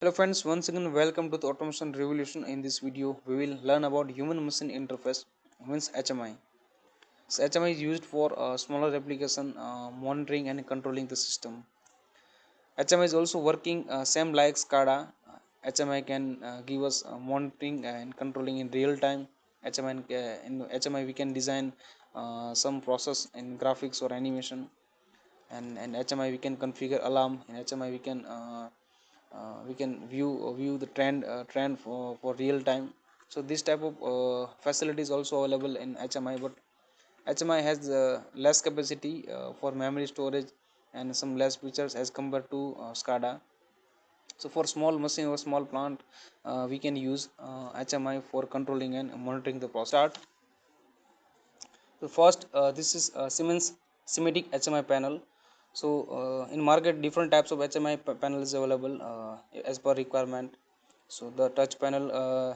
Hello friends, once again welcome to the automation revolution. In this video we will learn about human machine interface, means HMI. So HMI is used for smaller application monitoring and controlling the system. HMI is also working same like SCADA. HMI can give us monitoring and controlling in real time. In HMI we can design some process in graphics or animation, and HMI we can configure alarm. In HMI we can view the trend for real time. So this type of facility is also available in HMI, but HMI has less capacity for memory storage and some less features as compared to SCADA. So for small machine or small plant, we can use HMI for controlling and monitoring the process. Start. So first, this is Siemens Symmetric HMI panel. So in market, different types of HMI panel is available as per requirement. So the touch panel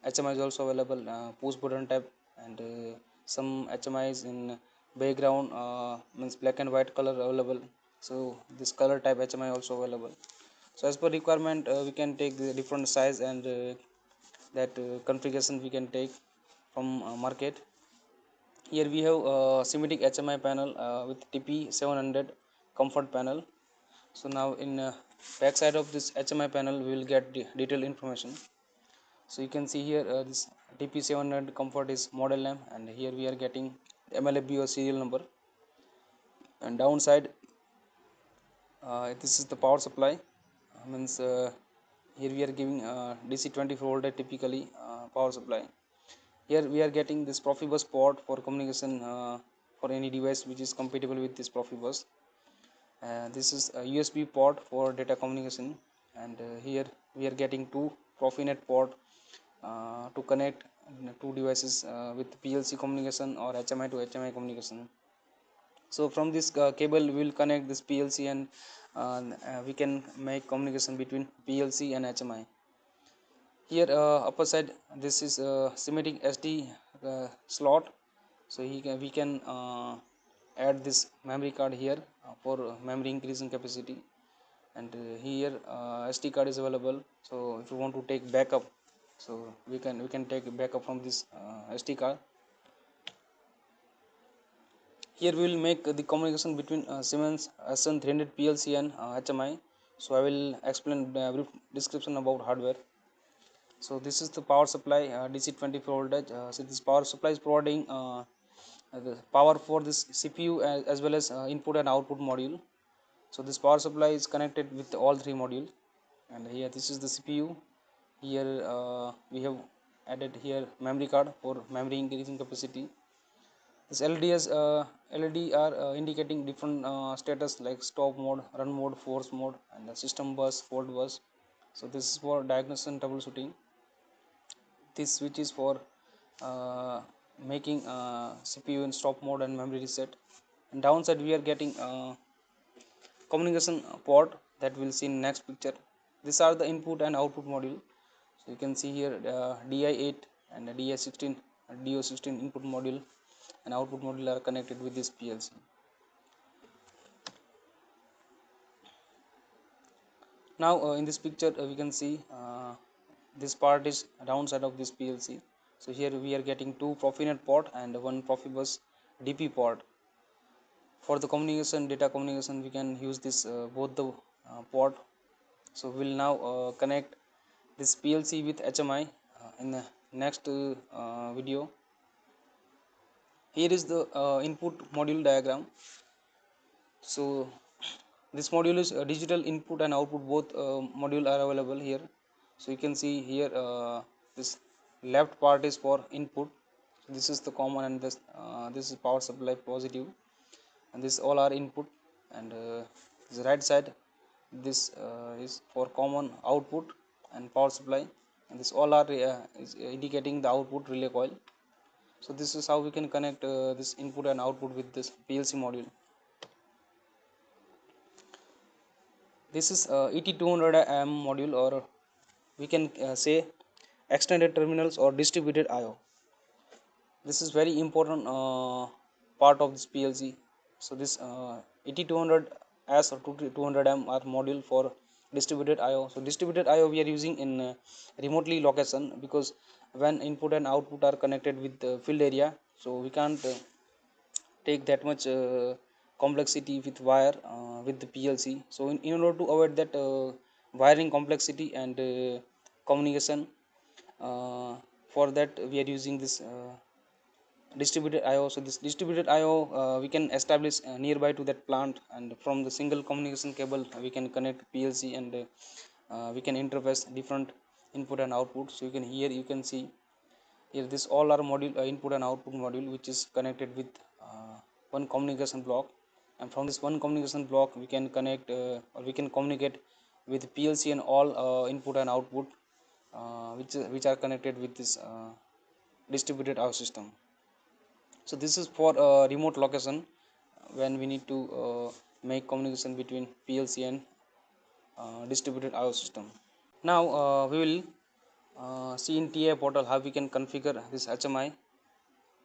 HMI is also available, push button type, and some HMIs in background means black and white color available. So this color type HMI also available. So as per requirement, we can take the different size and that configuration we can take from market. Here we have symmetric HMI panel with TP700 comfort panel. So now in back side of this HMI panel we will get detailed information. So you can see here this TP700 comfort is model name, and here we are getting MLFB or serial number. And downside, this is the power supply. Means here we are giving DC 24 voltage typically power supply. Here we are getting this Profibus port for communication for any device which is compatible with this Profibus. This is a USB port for data communication, and here we are getting two Profinet port to connect two devices with PLC communication or HMI to HMI communication. So from this cable we will connect this PLC, and we can make communication between PLC and HMI. Here upper side, this is symmetric SD slot. So we can add this memory card here for memory increasing capacity, and here SD card is available. So if you want to take backup, so we can take backup from this SD card. Here we will make the communication between Siemens SN300 PLC and HMI. So I will explain brief description about hardware. So this is the power supply, DC 24 voltage. So this power supply is providing the power for this CPU as well as input and output module. So this power supply is connected with all three modules, and here this is the CPU. Here we have added here memory card for memory increasing capacity. This LEDs LED are indicating different status like stop mode, run mode, force mode, and the system bus, fault bus. So this is for diagnosis and troubleshooting. This switch is for making CPU in stop mode and memory reset. And downside we are getting communication port that we'll see in next picture. These are the input and output module. So you can see here DI8 and DI16 and DO16 input module and output module are connected with this PLC. Now in this picture we can see this part is downside of this PLC. So here we are getting two Profinet port and one Profibus DP port. For the communication, data communication, we can use this both the port. So we'll now connect this PLC with HMI in the next video. Here is the input module diagram. So this module is digital input and output, both module are available here. So you can see here this left part is for input. So this is the common, and this is power supply positive, and this all are input. And this right side, this is for common output and power supply, and this all are is indicating the output relay coil. So this is how we can connect this input and output with this PLC module. This is ET200M module, or we can say extended terminals or distributed I/O. This is very important part of this PLC. So this ET200S or 200M are module for distributed IO. So distributed IO we are using in remotely location, because when input and output are connected with the field area, so we can't take that much complexity with wire with the PLC. So in order to avoid that wiring complexity and communication, uh, for that we are using this distributed IO. So this distributed IO we can establish nearby to that plant, and from the single communication cable we can connect PLC, and we can interface different input and output. So you can here you can see here this all are module input and output module, which is connected with one communication block, and from this one communication block we can connect or we can communicate with PLC and all input and output which are connected with this distributed IO system. So this is for remote location, when we need to make communication between PLC and distributed IO system. Now we will see in TI portal how we can configure this HMI.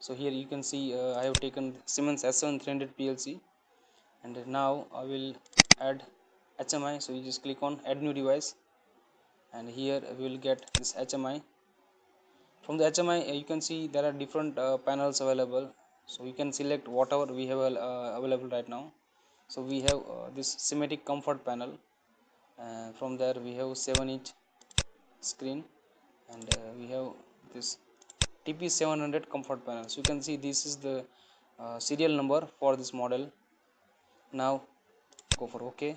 So here you can see I have taken Siemens S7300 PLC, and now I will add HMI. So you just click on add new device, and here we will get this HMI. From the HMI you can see there are different panels available, so you can select whatever we have available right now. So we have this Symmetric comfort panel, from there we have 7-inch screen, and we have this TP700 comfort panel. So you can see this is the serial number for this model. Now go for OK.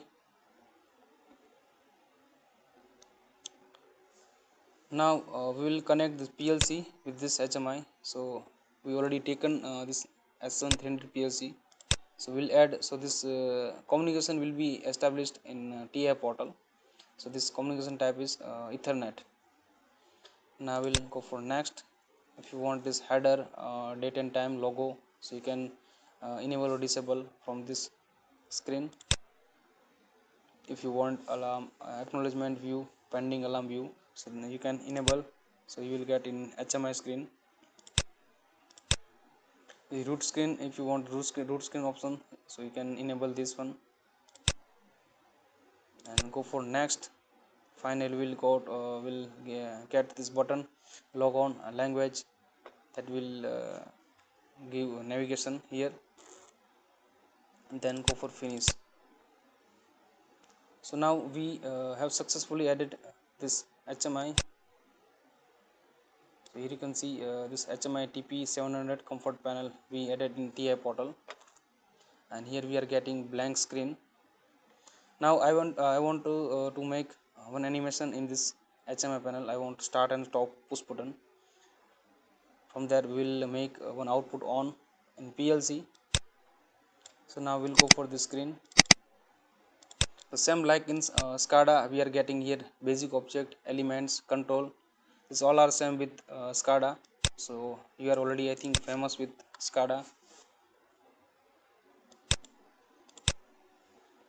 Now we will connect this PLC with this HMI. So we already taken this S7300 PLC. So we'll add, so this communication will be established in TI portal. So this communication type is Ethernet. Now we'll go for next. If you want this header date and time logo, so you can enable or disable from this screen. If you want alarm acknowledgement view, pending alarm view, so you can enable, so you will get in HMI screen. The root screen, if you want root screen option, so you can enable this one and go for next. Finally we'll go will get this button log on language, that will give navigation here, and then go for finish. So now we have successfully added this HMI. So here you can see this HMI TP700 comfort panel we added in TI portal, and here we are getting blank screen. Now I want to make one animation in this HMI panel. I want to start and stop push button. From there we will make one output on in PLC. So now we'll go for the screen. The same like in SCADA, we are getting here basic object, elements, control. This all are same with SCADA. So you are already, I think, famous with SCADA.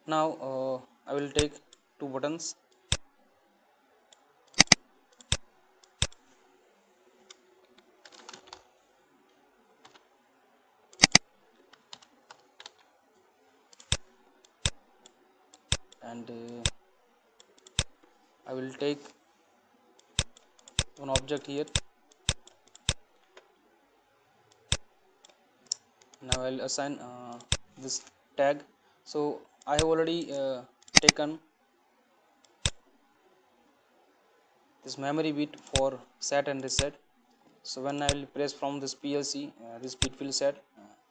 Now I will take two buttons. And I will take one object here. Now I will assign this tag. So I have already taken this memory bit for set and reset. So when I will press from this PLC, this bit will set,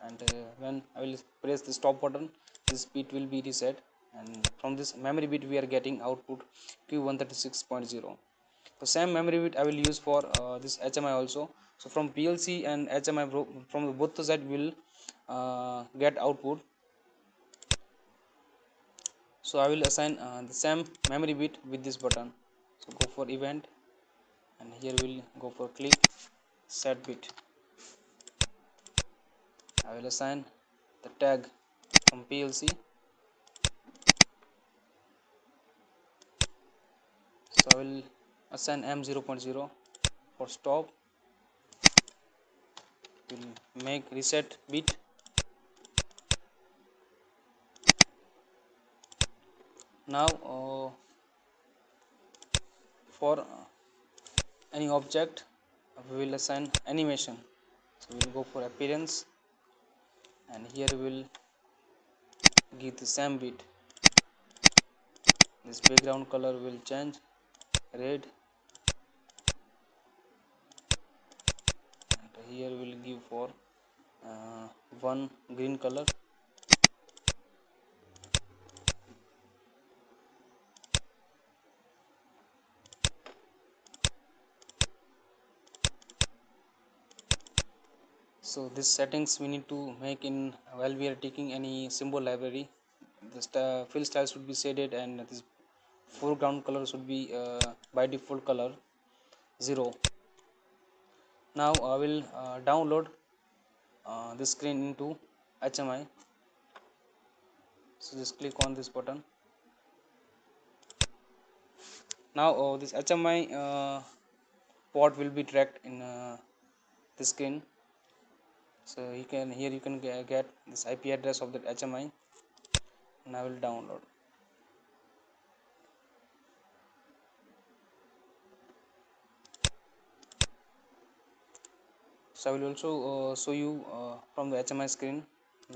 and when I will press the stop button, this bit will be reset, and from this memory bit we are getting output Q136.0. The same memory bit I will use for this HMI also. So from PLC and HMI, from the both side will get output. So I will assign the same memory bit with this button. So go for event, and here we'll go for click set bit. I will assign the tag from PLC. So I will assign M0.0 for stop. We'll make reset bit. Now for any object we will assign animation. So we will go for appearance, and here we will give the same bit. This background color will change red, and here we will give for one green color. So this settings we need to make in while we are taking any symbol library. The fill style should be shaded, and this foreground color should be by default color 0. Now I will download this screen into HMI. So just click on this button. Now this HMI port will be tracked in the screen. So you can get this IP address of that HMI, and I will download. So I will also show you from the HMI screen.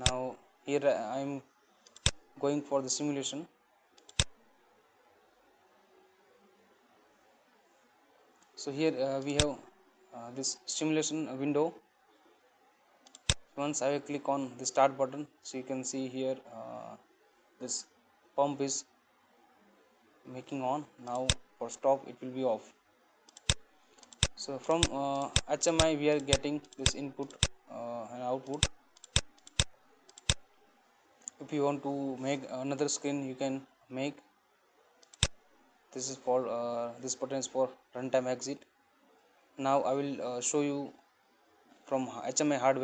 Now here I am going for the simulation. So here we have this simulation window. Once I will click on the start button, so you can see here this pump is making on. Now for stop it will be off. So from HMI we are getting this input and output. If you want to make another screen, you can make. This is for this button is for runtime exit. Now I will show you from HMI hardware.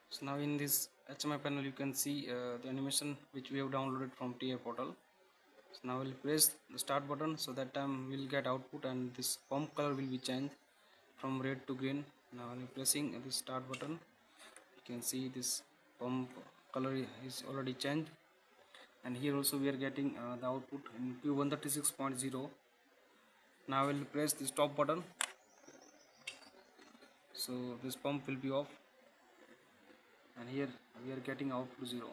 So now in this HMI panel you can see the animation which we have downloaded from TI portal. So now I will press the start button, so that time we will get output, and this pump color will be changed from red to green. Now I am pressing the start button. You can see this pump color is already changed, and here also we are getting the output in Q136.0. Now I will press the stop button, so this pump will be off, and here we are getting output 0.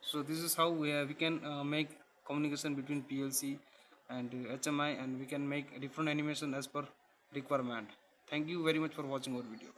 So this is how we can make communication between PLC and HMI, and we can make different animation as per requirement. Thank you very much for watching our video.